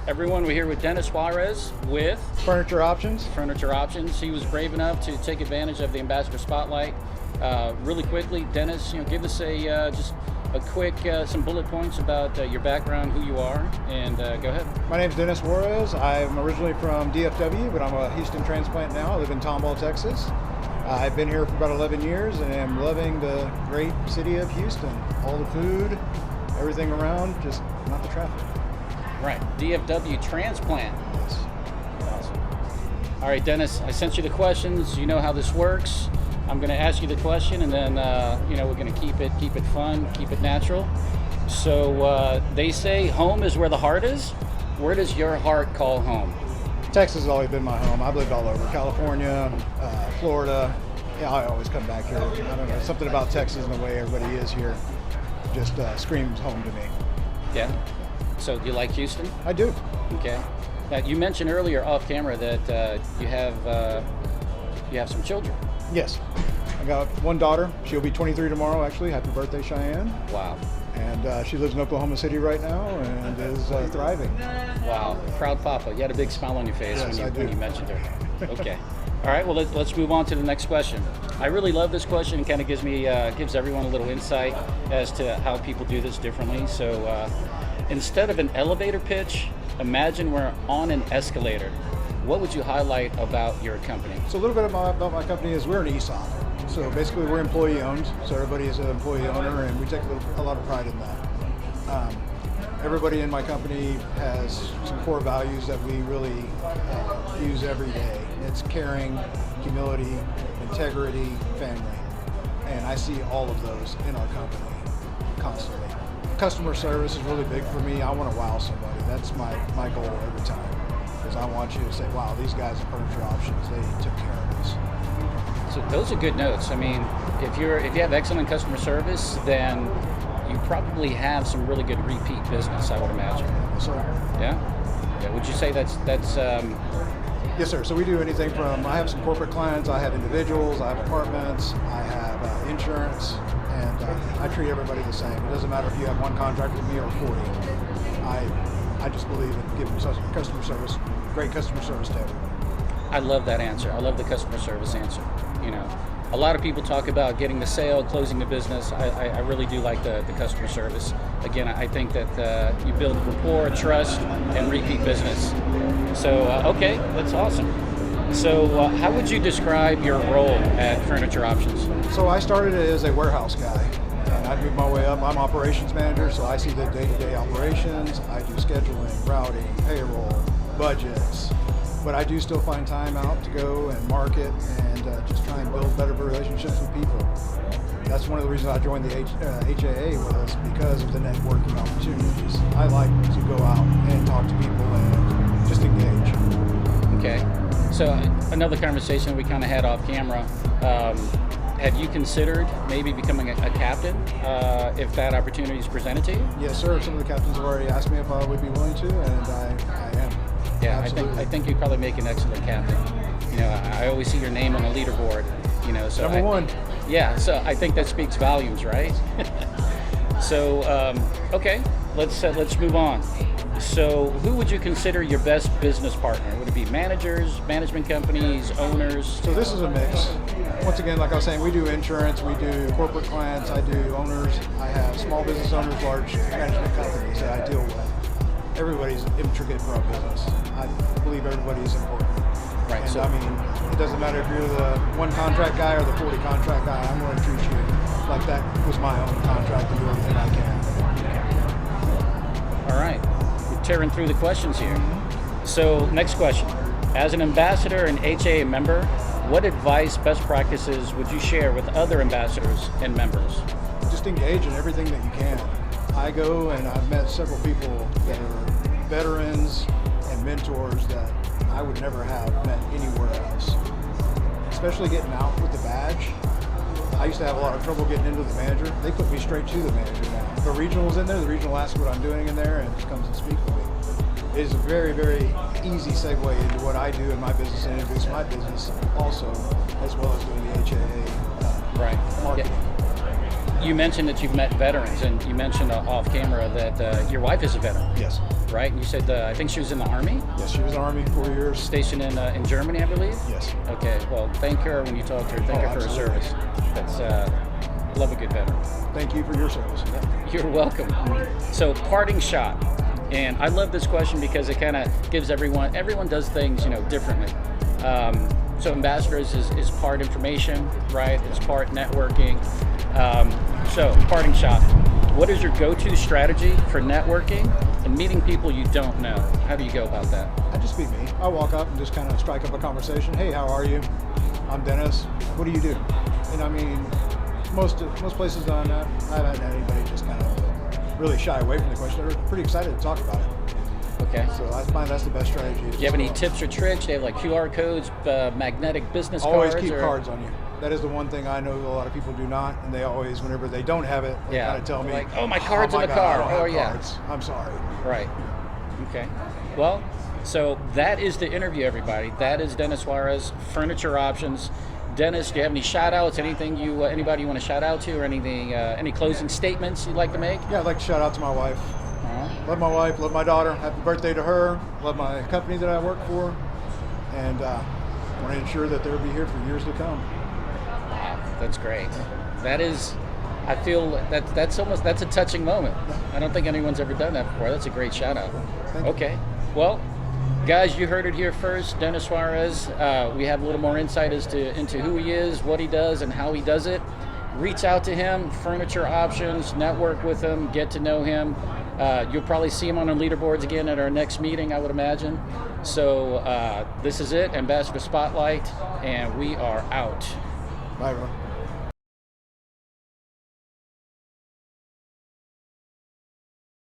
Everyone, we're here with Dennis Juarez with Furniture Options. Furniture Options. He was brave enough to take advantage of the Ambassador Spotlight. Really quickly, Dennis, give us just a quick some bullet points about your background, who you are, and go ahead. My name's Dennis Juarez. I'm originally from DFW, but I'm a Houston transplant now. I live in Tomball, Texas. I've been here for about 11 years and am loving the great city of Houston. All the food, everything around, just not the traffic. Right, DFW transplant. Yes. Awesome. All right, Dennis, I sent you the questions. You know how this works. I'm going to ask you the question, and then we're going to keep it fun, keep it natural. So they say home is where the heart is. Where does your heart call home? Texas has always been my home. I've lived all over California, Florida. Yeah, I always come back here. I don't know, something about Texas and the way everybody is here just screams home to me. Yeah. So do you like Houston? I do. Okay. Now you mentioned earlier off camera that you have some children. Yes. I got one daughter. She'll be 23 tomorrow, actually. Happy birthday, Cheyenne. Wow. And she lives in Oklahoma City right now and is thriving. Wow. Proud papa. You had a big smile on your face Yes, when you mentioned her. Okay. All right. Well, let's move on to the next question. I really love this question. It kind of gives everyone a little insight as to how people do this differently. So instead of an elevator pitch, imagine we're on an escalator. What would you highlight about your company? So a little bit about my company is we're an ESOP. So basically we're employee owned. So everybody is an employee owner and we take a lot of pride in that. Everybody in my company has some core values that we really use every day. It's caring, humility, integrity, family. And I see all of those in our company constantly. Customer service is really big for me. I want to wow somebody. That's my goal every time. Because I want you to say, wow, these guys at Furniture Options, they took care of us. So those are good notes. I mean, if you have excellent customer service, then you probably have some really good repeat business, I would imagine. Yes, sir. Yeah? Would you say that's Yes, sir. So we do anything from, I have some corporate clients, I have individuals, I have apartments, I have insurance, and I treat everybody the same. It doesn't matter if you have one contract with me or 40. I just believe in giving customer service, great customer service to everybody. I love that answer. I love the customer service answer. A lot of people talk about getting the sale, closing the business. I really do like the customer service. Again, I think that you build rapport, trust, and repeat business. So, okay, that's awesome. So, how would you describe your role at Furniture Options? So I started as a warehouse guy. And I moved my way up. I'm operations manager, so I see the day-to-day operations. I do scheduling, routing, payroll, budgets. But I do still find time out to go and market and just try and build better relationships with people. That's one of the reasons I joined the HAA was because of the networking opportunities. I like to go out and talk to people and just engage. Okay. So another conversation we kind of had off camera. Have you considered maybe becoming a captain if that opportunity is presented to you? Yes, sir. Some of the captains have already asked me if I would be willing to, and I am. Yeah, absolutely. I think you'd probably make an excellent captain. I always see your name on the leaderboard. So Number one. Yeah, so I think that speaks volumes, right? So okay, let's move on. So who would you consider your best business partner? Would it be managers, management companies, owners? So this is a mix. Once again, like I was saying, we do insurance, we do corporate clients, I do owners, I have small business owners, large management companies that I deal with. Everybody's intricate for our business. I believe everybody is important. Right. And So I mean, it doesn't matter if you're the one contract guy or the 40 contract guy, I'm going to treat you like that was my own contract and do everything I can. all right, we're tearing through the questions here. So next question. As an ambassador and HAA member, what advice, best practices would you share with other ambassadors and members? Just engage in everything that you can. I go and I've met several people that are veterans and mentors that I would never have met anywhere else. Especially getting out with the badge. I used to have a lot of trouble getting into the manager. They put me straight to the manager now. If a regional's in there, the regional asks what I'm doing in there and just comes and speaks with me. It is a very, very easy segue into what I do in my business and introduce my business also, as well as doing the HAA Right. marketing. Yeah. You mentioned that you've met veterans, and you mentioned off camera that your wife is a veteran. Yes. Right? And you said, I think she was in the Army? Yes, she was in the Army 4 years. Stationed in Germany, I believe? Yes. Okay, well, thank her when you talk to her. Thank her for her absolutely. service. That's, love a good veteran. Thank you for your service. You're welcome. So, parting shot. And I love this question because it kind of gives everyone does things, differently. So Ambassadors is part information, right? It's part networking. So parting shot. What is your go-to strategy for networking and meeting people you don't know? How do you go about that? I just be me. I walk up and just kind of strike up a conversation. Hey, how are you? I'm Dennis. What do you do? And I mean, most places on that, I haven't had anybody just kind of really shy away from the question. They're pretty excited to talk about it. Okay. So I find that's the best strategy. Do you have any tips or tricks? Do you have like QR codes, magnetic business Always cards? keep cards on you. That is the one thing I know a lot of people do not, and they always, whenever they don't have it, they kind of tell me, like, oh, my card's in the God, car. I don't have yeah. cards. I'm sorry. Right. Okay. Well, so that is the interview, everybody. That is Dennis Juarez, Furniture Options. Dennis, do you have any shout outs? Anything anybody you want to shout out to, or anything? Any closing statements you'd like to make? Yeah, I'd like to shout out to my wife. Love my wife, love my daughter. Happy birthday to her. Love my company that I work for, and want to ensure that they'll be here for years to come. Wow, that's great. That is, I feel that's a touching moment. I don't think anyone's ever done that before. That's a great shout out. Okay, well, guys, you heard it here first. Dennis Juarez. We have a little more insight into who he is, what he does, and how he does it. Reach out to him. Furniture Options. Network with him. Get to know him. You'll probably see him on our leaderboards again at our next meeting, I would imagine. So this is it, Ambassador Spotlight, and we are out. Bye, everyone.